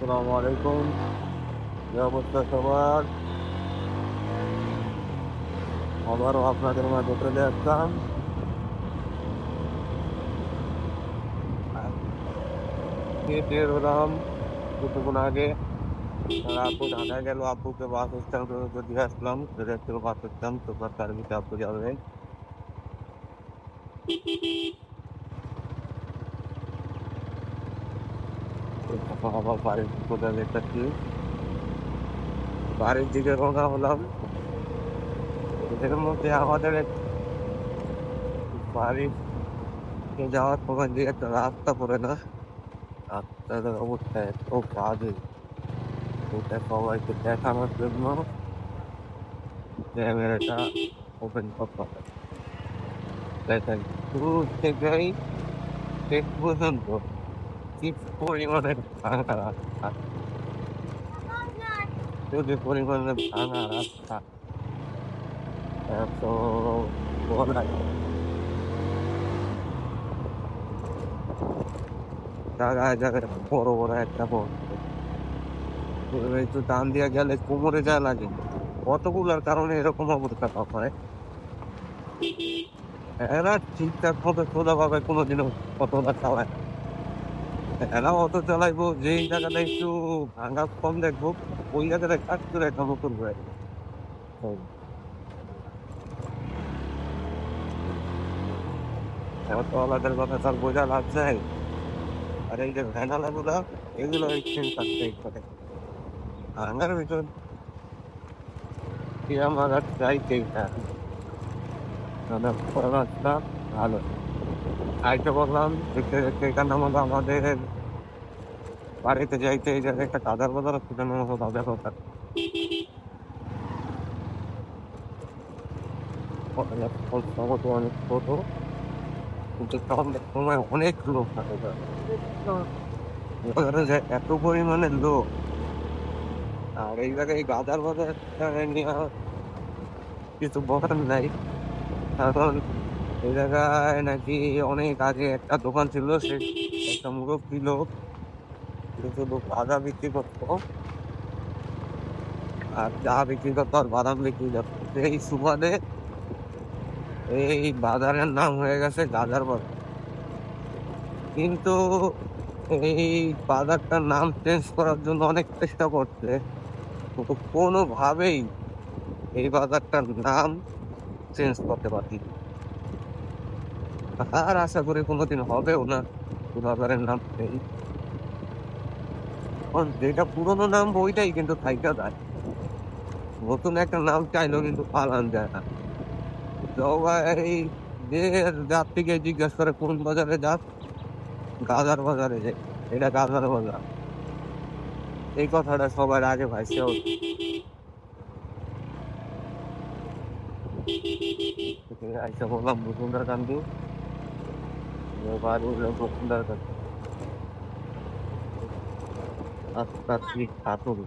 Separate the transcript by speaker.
Speaker 1: আসসালামু আলাইকুম। কি অবস্থা সবার? আবারও আপনাদের মাঝে চলে আসলাম। আজকে বের হলাম কিছুক্ষণ আগে। আর আব্বু ঢাকায় গেল, আব্বুকে বাস স্ট্যান্ড পর্যন্ত দিয়ে আসলাম। ডিরেক্ট বাস স্ট্যান্ড, সুপার সার্ভিসে আব্বু যাবে। এখন আবার বাড়ির কোথায় দেখতেছি, বাড়ির দিকে রওনা হলাম। এদের মধ্যে আমাদের বাড়ির যাওয়ার সময় দিয়ে একটা রাস্তা পড়ে না, রাস্তার অবস্থা এত বাজে। এটা সবাইকে দেখানোর জন্য ক্যামেরাটা ওপেন করতে হবে। দেখেন, শুরু থেকেই শেষ পর্যন্ত কি পরিমাণে ভাঙা রাস্তা, যদি পরিমাণে ভাঙা রাস্তা এত বলাই জায়গায় জায়গায় বড় বড় একটা বড় একটু টান দিয়ে গেলে কোমরে যা লাগে, কতগুলোর কারণে এরকম অবস্থা হয়। এরা ঠিকঠাক মতো সোজা ভাবে কোনোদিনও অতটা চালায় না। এরা অটো চালাইবো যেই জায়গাটা একটু ভাঙা কম দেখবো, ওই জায়গাটা কাজ করে একটা নতুন হয়ে যাবে। অটোওয়ালাদের কথা তার বোঝা লাভ নাই। আর এই যে ভ্যানালা গুলা, এগুলো এক্সচেঞ্জ থাকতে করে ভাঙার ভিতর কি আমার আর চাইতেই না। মানে রাস্তা ভালো আইতে বললাম, দেখতে দেখতে এখানে আমাদের বাড়িতে যাইতে এই জায়গায় একটা কাদার বাজার আছে, সেখানে মতো বাজার কথা অনেক ছোট, কিন্তু তখন সময় অনেক লোক থাকে। বাজারে যে এত পরিমাণে লোক, আর এই জায়গায় গাদার বাজার নিয়ে কিছু বলার নাই। কারণ এই জায়গায় নাকি অনেক আগে একটা দোকান ছিল, সে একটা মুরব্বী লোক শুধু গাঁজা বিক্রি করতো, আর চা বিক্রি করতো, আর বাদাম বিক্রি করতো। এই সুবাদে এই বাজারের নাম হয়ে গেছে গাজার বাজার। কিন্তু এই বাজারটার নাম চেঞ্জ করার জন্য অনেক চেষ্টা করছে, কিন্তু কোনোভাবেই এই বাজারটার নাম চেঞ্জ করতে পারছি না। আর আশা করি কোনোদিন হবেও না এই বাজারের নাম চেঞ্জ। কারণ যেটা পুরোনো নাম ওইটাই কিন্তু থাইকা যায়, নতুন একটা নাম চাইলেও কিন্তু পালান যায় না। সবাই যে যাত্রীকে জিজ্ঞেস করে কোন বাজারে যাস, গাজার বাজারে যাই, এটা গাজার বাজার। এই কথাটা সবার আগে ভাইসে ওঠে। আইসা বললাম বসুন্ধরা কান্দি, বাড়ি হলো বসুন্ধরা কান্দি, রাস্তা ঠিক হাতুড়ি।